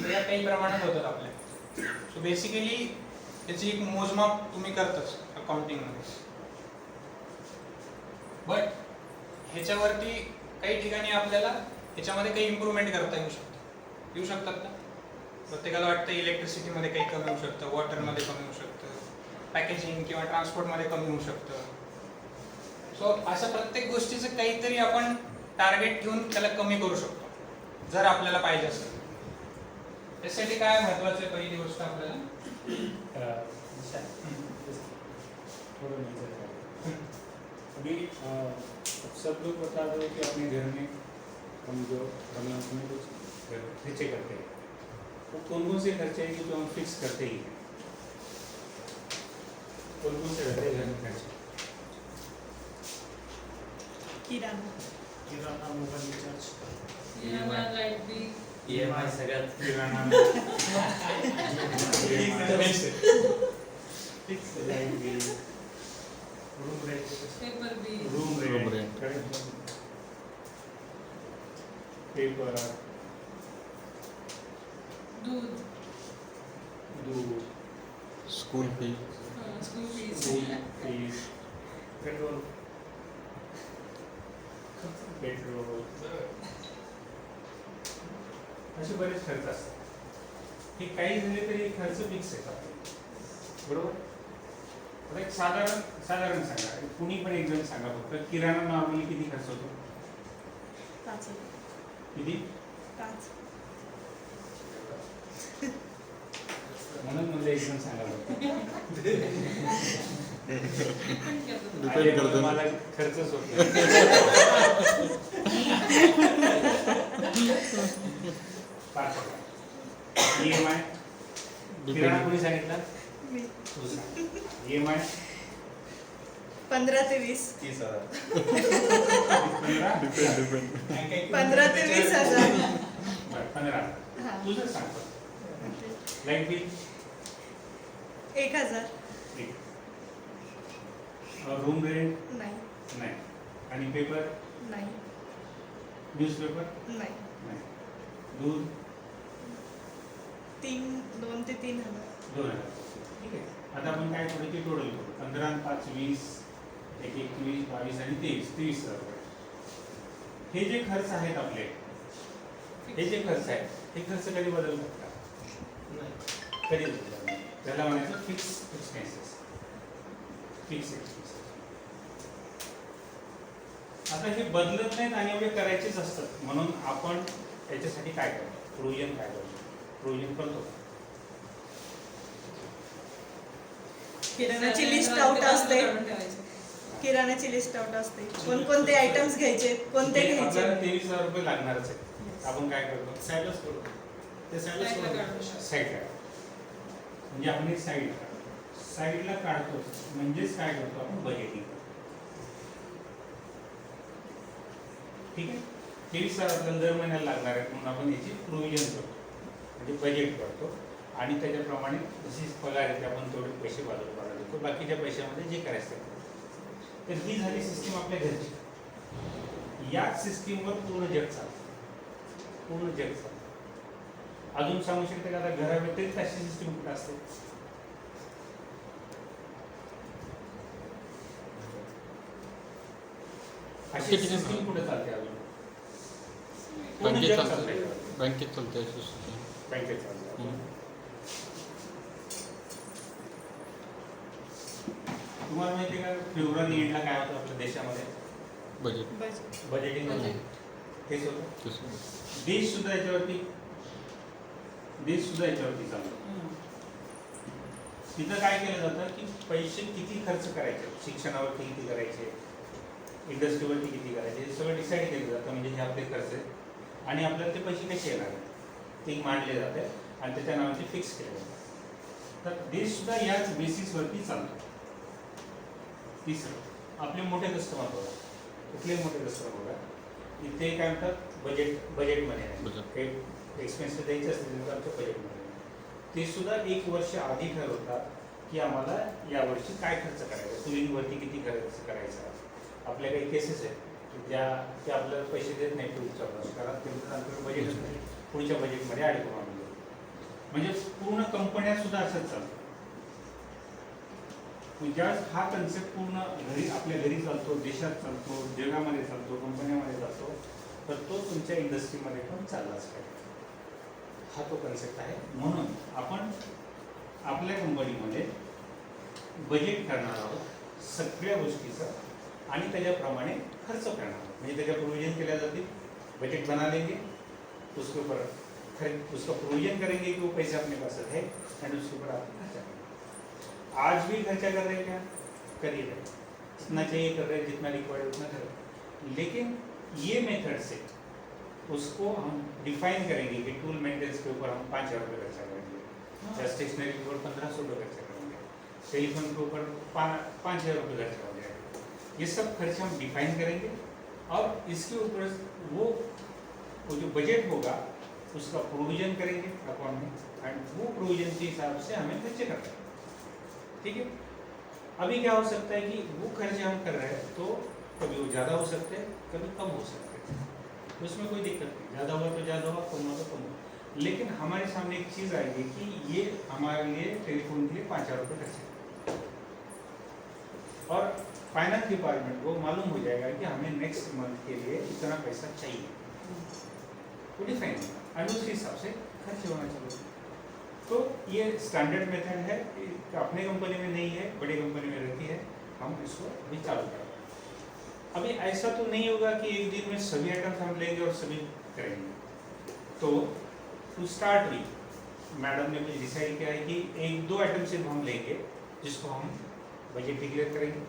त्या काही प्रमाणात होतात आपल्या. सो बेसिकली त्याची एक मोजमाप तुम्ही करताच अकाउंटिंगमध्ये. बट ह्याच्यावरती काही ठिकाणी आपल्याला ह्याच्यामध्ये काही इम्प्रूव्हमेंट करता येऊ शकतात का? प्रत्येकाला वाटतं इलेक्ट्रिसिटीमध्ये काही कमी होऊ शकतं, वॉटरमध्ये कमी होऊ शकतं, पॅकेजिंग किंवा ट्रान्सपोर्टमध्ये कमी होऊ शकतं. सो अशा प्रत्येक गोष्टीचं काहीतरी आपण टार्गेट घेऊन त्याला कमी करू शकतो जर आपल्याला पाहिजे असेल. त्यासाठी काय महत्वाचं आहे? पहिली गोष्ट आपल्याला अभी सब लोग बता दो कि अपने घर में हम जो में कुछ खर्चे करते हैं, वो कौन से खर्चे हैं कि जो हम फिक्स करते ही हैं? कौन से रहते हैं घर में खर्चे? किराणा, mobile recharge, light bill, EMI सगळ्यात किराणा light bill, room rent, paper bill, room rent, paper, दूध, school fee, school fees, fees, petrol, असे बरेच खर्च असतात. हे काही झाले तरी खर्च फिक्स आहेत, बरोबर. आता एक साधारण सांगा, कुणी पण एक जण सांगा फक्त, किराणा नॉर्मली किती खर्च होतो? किती? म्हणून म्हणजे एक जण सांगा फक्त. डिपेंड करतो. मला खर्चच होत नाही. EMI किराणा कोणी सांगितलं? EMI 15 ते 20. 30,000. 15 ते 20 हजार. 15. तुझं सांग. Light bill 1000. रूम रेंट नाही. नाही. आणि पेपर नाही. न्यूजपेपर नाही. नाही. दूध 2 ते 3 हजार. 2,000. ठीक आहे. आता आपण काय करू की टोटल करू. 15 आणि 5 20, 1 21 22 आणि 23,000 रुपये. हे जे खर्च आहेत आपले, हे जे खर्च आहेत, हे खर्च कधी बदलतात का? कधी बदलतात नाही. त्याला म्हणायचं फिक्स एक्सपेन्सेस. Fix expenses. आता हे बदलत नाहीत आणि एवढे करायचेच असतात, म्हणून आपण याच्यासाठी काय करतो? प्रोव्हिजन काय करतो? प्रोव्हिजन करतो. किराणाची लिस्ट आउट असते. किराणाची लिस्ट आउट असते. कोणकोणते आयटम्स घ्यायचे, कोणते घ्यायचे. आपल्याला 23,000 रुपये लागणारच आहे. आपण काय करतो? साईडलाच करू. ते साईडलाच करू. साईडला. म्हणजे आपण एक साईडला काढतो. म्हणजेच काय करतो आपण? बजेटिंग. ठीक आहे. 23,000 आपल्याला दर महिन्याला लागणार आहे, म्हणून आपण याची प्रोव्हिजन करतो, म्हणजे बजेट करतो. आणि त्याच्याप्रमाणे जशी पगार येते आपण तेवढे पैसे बाजूला देतो. बाकीच्या पैशामध्ये जे करायचं ते. तर ही झाली सिस्टीम आपल्या घरची. याच सिस्टीमवर पूर्ण जग चालतं. पूर्ण जग चालतं. अजून सांगू शकते का आता घराव्यतिरिक्त अशी सिस्टीम कुठे असते? अशी सिस्टीम कुठे चालते अजून? पूर्ण जग चालतंय. बँकेत चालते. बँकेत चालते. तुम्हाला माहिती आहे का फेब्रुवारी एंडला काय होतं आपल्या देशामध्ये? बजेट. बजेटिंग तेच होतं. देश सुद्धा याच्यावरती चालतो. तिथं काय केलं जातं की पैसे किती खर्च करायचे, शिक्षणावरती किती करायचे, इंडस्ट्रीवरती किती करायचे, हे सगळं डिसाईड केलं जातं. म्हणजे हे आपले खर्च आहेत आणि आपल्याला ते पैसे कसे येणार आहेत ते मांडले जाते आणि त्याच्या नावाचे फिक्स केले जातात. तर देश सुद्धा याच बेसिसवरती चालतो. तिसरं, आपले मोठे कस्टमर बघा. कुठले मोठे कस्टमर बघा, इथे काय म्हणतात? बजेटमध्ये नाही. काही एक्सपेन्सेस द्यायचे असतील तर आमच्या बजेटमध्ये. ते सुद्धा 1 वर्ष आधी ठरवतात की आम्हाला यावर्षी काय खर्च करायचा, टुरिंगवरती किती खर्च करायचा. आपल्या काही केसेस आहेत की ते आपल्याला पैसे देत नाही टुरिस्टच्या वर्ष, कारण त्यांचं बजेटच नाही. पुढच्या बजेटमध्ये ॲड करून आणलं. म्हणजे पूर्ण कंपन्या सुद्धा असंच चालतं. ज्यावेळेस हा कन्सेप्ट पूर्ण घरी आपल्या घरी चालतो, देशात चालतो, जगामध्ये चालतो, कंपन्यामध्ये चालतो, तर तो तुमच्या इंडस्ट्रीमध्ये पण चाललाच पाहिजे. हा तो कन्सेप्ट आहे. म्हणून आपण आपल्या कंपनीमध्ये बजेट करणार आहोत सगळ्या गोष्टीचं आणि त्याच्याप्रमाणे खर्च करणार आहोत. म्हणजे त्याच्या प्रोविजन केल्या जातील, बजट बना लेंगे, उसके ऊपर उसका प्रोविजन करेंगे कि वो पैसे अपने पास है एंड उसके ऊपर आप खर्चा करेंगे. आज भी खर्चा कर रहे हैं क्या? करिए, जितना चाहिए कर रहे हैं, जितना रिक्वायर्ड उतना कर रहे हैं. लेकिन ये मेथड से उसको हम डिफाइन करेंगे कि टूल मेंटेनेंस के ऊपर हम 5,000 रुपये खर्चा करेंगे, या स्टेशनरी के ऊपर 1,500 रुपये खर्चा करेंगे, टेलीफोन के ऊपर 5,000 रुपये खर्चा हो जाएगा. ये सब खर्च हम डिफाइन करेंगे और इसके ऊपर वो जो बजट होगा उसका प्रोविजन करेंगे अकाउंट में एंड वो प्रोविजन के हिसाब से हमें खर्चे करना है. ठीक है. अभी क्या हो सकता है कि वो खर्चे हम कर रहे हैं तो कभी वो ज़्यादा हो सकते हैं, कभी कम हो सकते हैं, उसमें कोई दिक्कत नहीं. ज़्यादा हुआ तो ज़्यादा हुआ, कम हुआ तो कम हुआ. लेकिन हमारे सामने एक चीज़ आएगी कि ये हमारे लिए टेलीफोन के लिए 5,000 रुपये खर्चे और फाइनेंस डिपार्टमेंट को मालूम हो जाएगा कि हमें नेक्स्ट मंथ के लिए इतना पैसा चाहिए, तो डिफाइन होगा और उसके हिसाब से खर्च होना चाहिए. तो ये स्टैंडर्ड मेथड है, अपने कंपनी में नहीं है, बड़ी कंपनी में रहती है. हम इसको अभी चालू करेंगे. अभी ऐसा तो नहीं होगा कि एक दिन में सभी आइटम्स हम लेंगे और सभी करेंगे. तो टू स्टार्ट भी मैडम ने मुझे डिसाइड किया है कि 1-2 आइटम सिर्फ हम लेंगे जिसको हम बजट डिक्लेयर करेंगे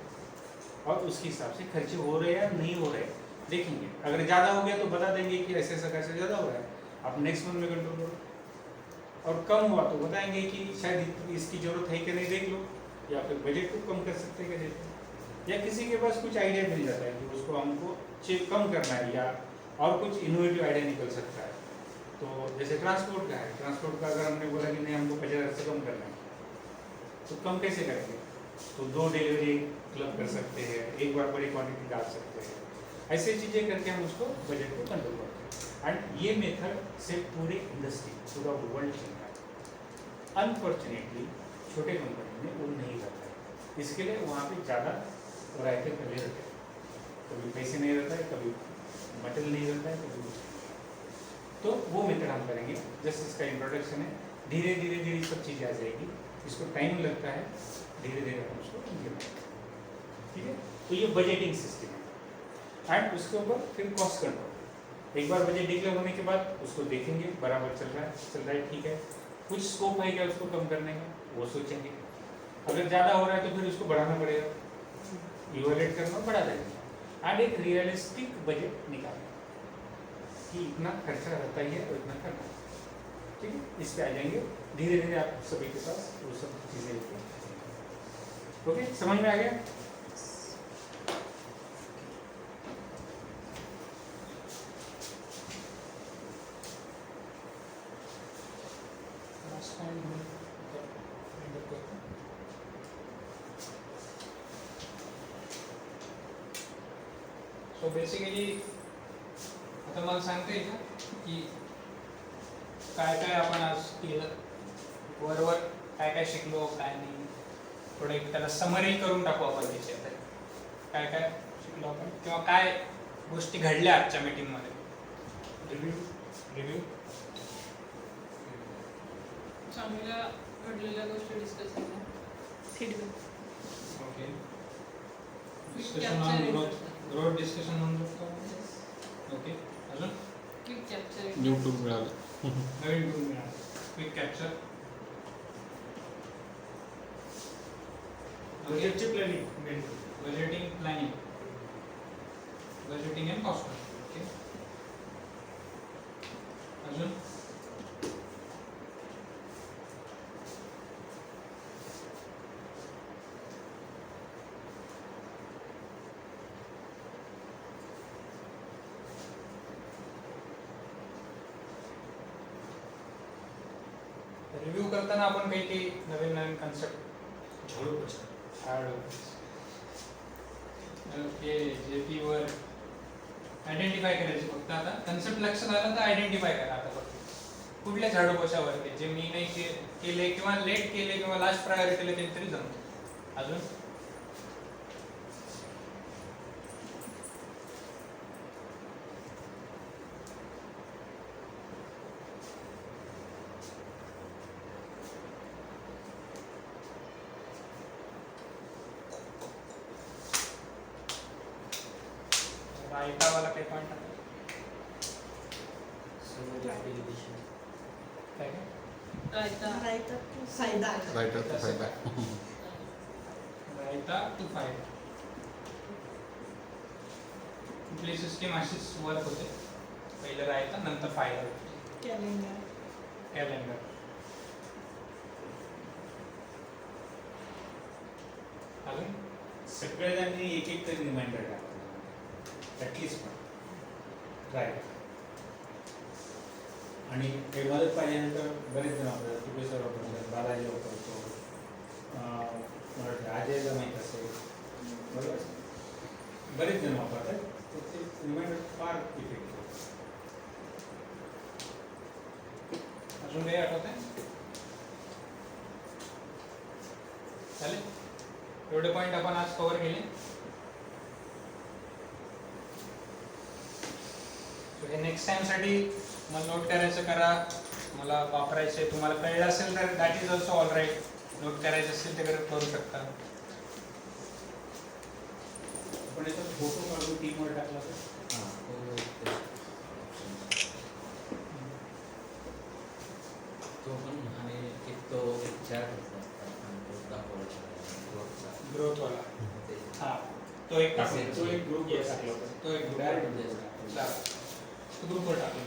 और उसके हिसाब से खर्चे हो रहे हैं या नहीं हो रहे हैं देखेंगे. अगर ज़्यादा हो गया तो बता देंगे कि ऐसे ऐसा खर्चा ज़्यादा हो रहा है, आप नेक्स्ट मंथ में कंट्रोल करो. और कम हुआ तो बताएंगे कि शायद इसकी ज़रूरत है कि नहीं देख लो, या फिर बजट को कम कर सकते हैं क्या देते हैं, या किसी के पास कुछ आइडिया मिल जाता है कि उसको हमको चेक कम करना है या और कुछ इनोवेटिव आइडिया निकल सकता है. तो जैसे ट्रांसपोर्ट का है, ट्रांसपोर्ट का अगर हमने बोला कि नहीं हमको 50,000 से कम करना है तो कम कैसे करेंगे? तो 2 डिलीवरी क्लब कर सकते हैं, एक बार बड़ी क्वांटिटी डाल सकते हैं. ऐसी चीज़ें करके हम उसको बजट को कंट्रोल करते हैं. एंड ये मेथड से पूरी इंडस्ट्री, पूरा वर्ल्ड चल रहा है. अनफॉर्चुनेटली छोटे कंपनी में वो नहीं रहता है. इसके लिए वहाँ पे ज़्यादा रायते पहले रहते हैं. कभी पैसे नहीं रहता है, कभी मटेरियल नहीं रहता है, कभी कुछ. तो वो मेथड हम करेंगे. जस्ट इसका इंट्रोडक्शन है. धीरे धीरे धीरे सब चीज़ें आ जाएगी. इसको टाइम लगता है, धीरे धीरे हम उसको इम्प्लीमेंट करेंगे. ठीक है. तो ये बजटिंग सिस्टम है. एंड उसके ऊपर फिर कॉस्ट कंट्रोल. एक बार बजट डिक्लेयर होने के बाद उसको देखेंगे बराबर चल रहा है ठीक है, कुछ स्कोप है क्या उसको कम करने का, वो सोचेंगे. अगर ज़्यादा हो रहा है तो फिर उसको बढ़ाना पड़ेगा, इवैल्यूएट करना, बढ़ा देंगे. एंड एक रियलिस्टिक बजट निकालना कि इतना खर्चा रहता ही है और इतना करना है. ठीक है. इस पे आ जाएंगे धीरे धीरे आप सभी के पास वो सब चीज़ें. ओके, समझ में आ गया? सो बेसिकली आता मला सांगता येईल का की काय काय आपण आज केलं, वरवर काय काय शिकलो, काय नाही. थोडं एक त्याला समरी करून टाकू आपण त्याच्यात काय काय शिकलो आपण किंवा काय गोष्टी घडल्या आजच्या मीटिंगमध्ये. रिव्ह्यू चांगल्या घडलेल्या गोष्टी डिस्कस केल्या. Feedback. Okay. Quick discussion capture on it. Growth discussion म्हणू शकतो. ओके. अजून क्विक कॅप्चर. न्यू टूल मिळालं. नवीन टूल मिळाला, क्विक कॅप्चर. बजेटची planning main. Budgeting planning, budgeting and cost. Okay. अजून रिव्ह्यू करताना आपण काही काही नवीन नवीन कन्सेप्ट झाडू पोछा. Add okay. JP वर आयडेंटिफाय करायची फक्त. आता कन्सेप्ट लक्षात आला तर आयडेंटिफाय करा आता फक्त. कुठल्या झाडोपाशावर जे मी नाही केले किंवा लेट केले किंवा लास्ट प्रायोरिटीला केले तरी जमतं. अजून रायतावाला काही पॉईंट आहे काय काय? रायता रायता फायदा रायटर फायदा रायता टू फायदा. कुठली सिस्टीम अशीच वर्क होते. पहिलं रायता नंतर फायदा होते. Calendar calendar. अजून सगळ्यांनी एक एक तरी रिमाइंडर टाकतो ॲटलिस्ट पण ट्राय. आणि हे मदत पाहिल्यानंतर बरेच जण वापरतात. तुपे सर वापरतात, बालाजी वापरतो, मला वाटतं अजयला माहीत असेल, बरोबर बरेच जण वापरतात. तर ते रिमाइंडर फार इफेक्टिव्ह. अजून काही आठवत आहे? चालेल. एवढे पॉईंट आपण आज कव्हर केले. हे नेक्स्ट टाइमसाठी मला नोट करायचं करा, मला वापरायचं आहे. तुम्हाला कळलं असेल तर that is also all right. Note करायचं असेल तर करू शकता. पण याचा फोटो काढून टीमवर टाकला तर तो पण आणि एक चार्ट होता ग्रोथवाला. हां, तो एक टाकून तो एक ग्रुप टाकला होता. तो एक ग्रुपवर टाकून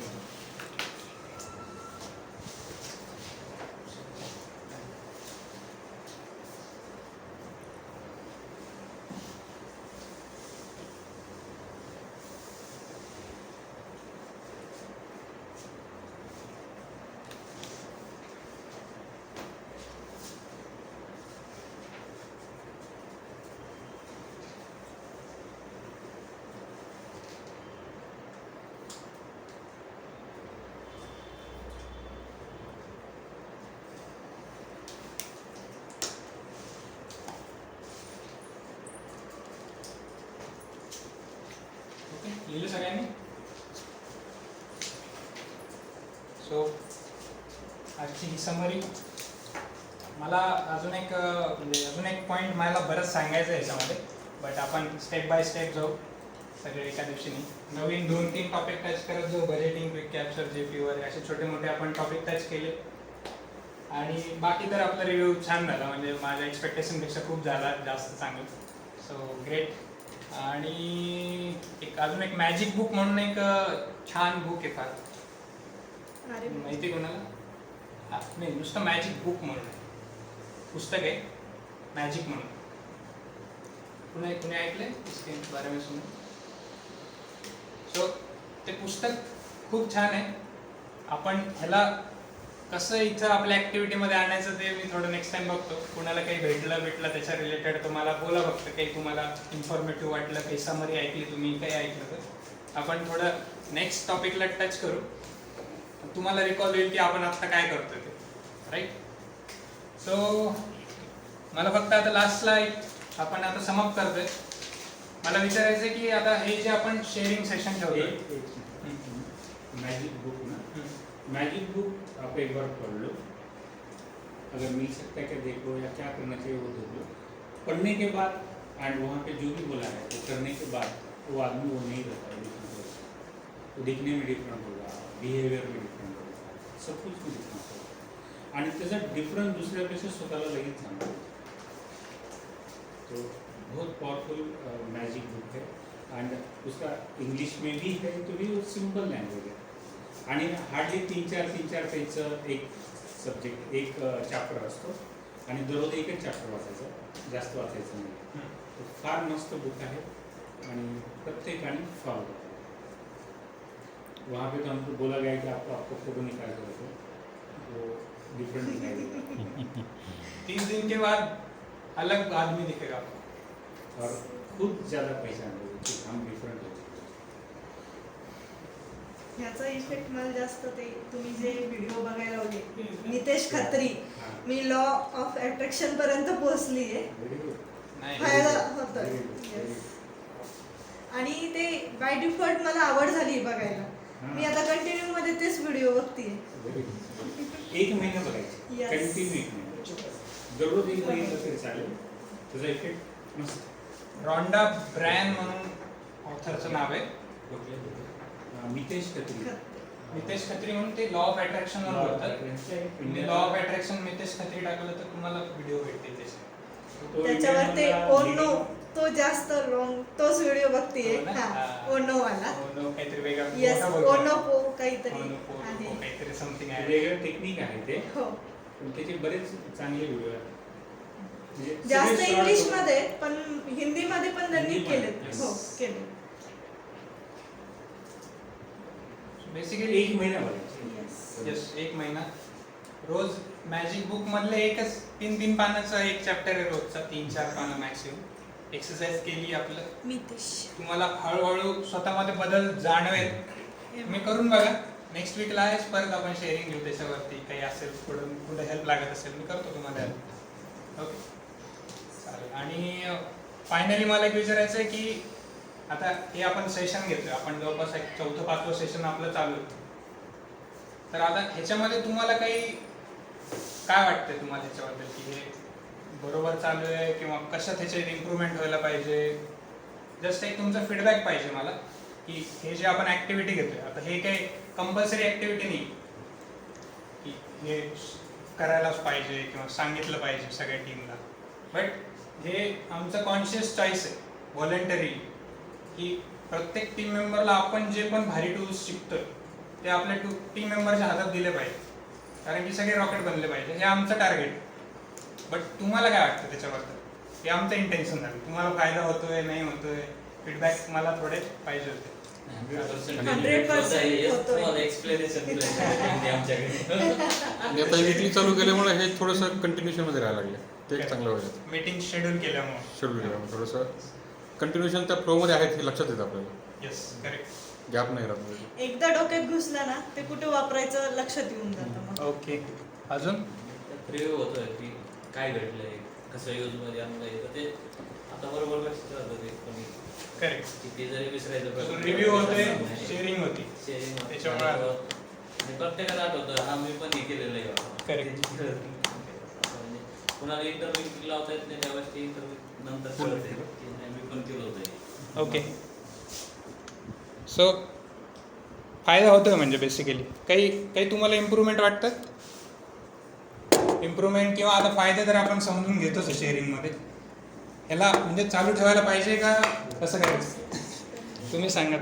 लिहिलं सगळ्यांनी. सो आजची ही समरी. मला अजून एक पॉईंट मला बरंच सांगायचं आहे याच्यामध्ये, बट आपण स्टेप बाय स्टेप जाऊ सगळे एका दिवशी नाही. नवीन 2-3 टॉपिक टच करत जाऊ. बजेटिंग, क्विक कॅप्चर, JP वर असे छोटे मोठे आपण टॉपिक टच केले. आणि बाकी तर आपला रिव्ह्यू छान झाला, म्हणजे माझ्या एक्सपेक्टेशनपेक्षा खूप झाला, जास्त चांगलं. So great. आणि अजून एक मॅजिक बुक म्हणून एक छान बुक आहे फार. माहिती कोणाला? नाही, नुसतं मॅजिक बुक म्हणून पुस्तक आहे, मॅजिक म्हणून. कुणी ऐकलंय इसके बारे में सुन? सो ते पुस्तक खूप छान आहे. आपण ह्याला कसं इथं आपल्या ॲक्टिव्हिटीमध्ये आणायचं ते मी थोडं नेक्स्ट टाइम बघतो. कुणाला काही भेटलं त्याच्या रिलेटेड तुम्हाला बोला, फक्त काही तुम्हाला इन्फॉर्मेटिव्ह वाटलं, काही समरी ऐकली तुम्ही, काही ऐकलं तर आपण थोडं नेक्स्ट टॉपिकला टच करू. तुम्हाला रिकॉल होईल की आपण आत्ता काय करतोय ते, राईट? सो मला फक्त आता लास्टला आपण आता समाप्त करतोय. मला विचारायचं आहे की आता हे जे आपण शेअरिंग सेशन ठेवतोय, मैजिक बुक ना, मैजिक बुक आप एक बार पढ़ लो, अगर मिल सकता है क्या देखो, या क्या करना चाहिए वो देख लो. पढ़ने के बाद एंड वहाँ पे जो भी बोला है वो करने के बाद वो आदमी वो नहीं रहता है, वो दिखने में डिफरेंट होगा, बिहेवियर में डिफरेंट होगा, सब कुछ में डिफरेंट होगा. आणि त्याचा डिफरन्स दुसऱ्यापेक्षा स्वतःला लगेच सांगतो. तो बहुत पावरफुल मैजिक बुक है. एंड उसका इंग्लिश में भी है, तो भी वो सिंपल लैंग्वेज है. आणि हार्डली 3-4 पेजचं एक सब्जेक्ट, एक चॅप्टर असतो आणि दररोज एकच चॅप्टर वाचायचं, जास्त वाचायचं नाही. फार मस्त बुक आहे आणि प्रत्येकाने फॉलो करा. वहाँ पे तो हमको बोला गया कि आपको फोटो निकाल कर रखो, वो डिफरेंट दिखाई देगा. 30 दिन के बाद अलग आदमी दिखेगा आपको और खूब ज़्यादा पहचान होगी कि हम डिफरेंट हो. ह्याचा इफेक्ट मला जास्त ते तुम्ही जे व्हिडिओ बघायला लावले नितेश खत्री, हां. मी लॉ ऑफ अट्रॅक्शन पर्यंत पोहोचली आहे. Very good. नाही फायदा होतोय. Yes. आणि ते बाय डिफॉल्ट मला आवड झाली बघायला. मी आता कंटिन्यू मध्ये तेच व्हिडिओ बघतीये. Very good. एक महिना बघायचे Yes. कंटिन्यू एक महिना, दररोज एक महिना तरी चालेल, त्याचा इफेक्ट मस्त. रॉन्डा ब्रॅन म्हणून ऑथरचं नाव आहे. मितेश खत्री. नितेश खत्री म्हणून ते लॉ ऑफ अट्रॅक्शन वर बोलतात. तुम्ही law of attraction Nitesh Khatri टाकलं तर तुम्हाला व्हिडिओ भेटतील त्याचे. त्याच्यावर ते ओनो तो जास्त लॉंग तोच व्हिडिओ बघतीये. हो ना? हा हा. ओनो वाला. ओनो काहीतरी वेगळा येस मोठा बोलतो. ओनो पो काहीतरी ओनो आहे. काहीतरी समथिंग आहे. वेगळं टेक्निक आहे ते, हो पण त्याचे बरेच चांगले व्हिडिओ आहेत. म्हणजे जास्त सगळे short इंग्लिश मध्ये पण हिंदी मध्ये पण त्यांनी हिंदीमध्ये, केले. yes. हो केले. बेसिकली एक महिना बघायचे. येस यस एक महिना रोज मॅजिक बुक मधले एकच 3-3 पानाचा एक चॅप्टर आहे रोजचा, 3-4 पानं मॅक्सिमम. एक्सरसाइज केली आपलं, मितेश तुम्हाला हळूहळू स्वतःमध्ये बदल जाणवेल. तुम्ही करून बघा. नेक्स्ट वीकला आहेच परत आपण शेअरिंग घेऊ त्याच्यावरती. काही असेल थोडं कुठं हेल्प लागत असेल मी करतो तुम्हाला हेल्प. ओके चालेल. आणि फायनली मला एक विचारायचं आहे की आता हे आपण सेशन घेतोय, आपण जवळपास एक 4th-5वं सेशन आपलं चालू आहे. तर आता ह्याच्यामध्ये तुम्हाला काही काय वाटतंय तुम्हाला ह्याच्याबद्दल की हे बरोबर चालू आहे किंवा कशात ह्याच्यात इम्प्रूव्हमेंट व्हायला पाहिजे? जस्ट एक तुमचा फीडबॅक पाहिजे मला की हे जे आपण ऍक्टिव्हिटी घेतोय आता हे काही कंपल्सरी ऍक्टिव्हिटी नाही की हे करायलाच पाहिजे किंवा सांगितलं पाहिजे सगळ्या टीमला, बट हे आमचं कॉन्शियस चॉईस आहे व्हॉलंटरी की प्रत्येक टीम मेंबरला आपण जे पण भारी टूल्स शिकतोय ते आपल्या टीम मेंबरच्या हातात दिले पाहिजे, कारण की सगळे रॉकेट बनले पाहिजे. हे आमचं टार्गेट. बट तुम्हाला काय वाटतं त्याच्याबद्दल? हे आमचं इंटेन्शन झालं. तुम्हाला फायदा होतोय नाही होतोय फीडबॅक मला थोडे पाहिजे होते. 100% होतोय. एक्सप्लेनेशन आणि आता वीकली चालू केल्यामुळे हे थोडंसं कंटिन्युएशनमध्ये राहायला लागले, ते एक चांगलं व्हायचं. मीटिंग शेड्यूल केल्यामुळे. शेड्यूल केल्यामुळे थोडंसं कंटिन्युएशन त्या फ्लोमध्ये आहेत हे लक्षात येतं आपल्याला, येस करेक्ट. गॅप नाही राहत मध्ये. एकदा डोक्यात घुसला ना ते कुठे वापरायचं लक्षात येऊन जातं मग. ओके अजून रिव्ह्यू होतोय की काय घडलंय, कसं यूज मध्ये आणलंय, तर ते आता बरोबर लक्षात राहतं ते कोणी करेक्ट. की ते जरी विसरायचं रिव्ह्यू होते, शेअरिंग होती. शेअरिंग त्याच्यामुळे आणि प्रत्येकाला आठवतं हा मी पण हे केलेलं आहे बाबा. Correct. म्हणजे कुणाला इंटरव्ह्यू लावता येत नाही त्यावेळेस ते इंटरव्ह्यू नंतर कळते की नाही मी पण केलं होतं. ओके सो फायदा होतोय म्हणजे बेसिकली काही तुम्हाला इम्प्रूव्हमेंट वाटतं? इम्प्रूव्हमेंट किंवा आता फायदे तर आपण समजून घेतोच शेअरिंगमध्ये. ह्याला म्हणजे चालू ठेवायला पाहिजे का कसं करायचं तुम्ही सांगा.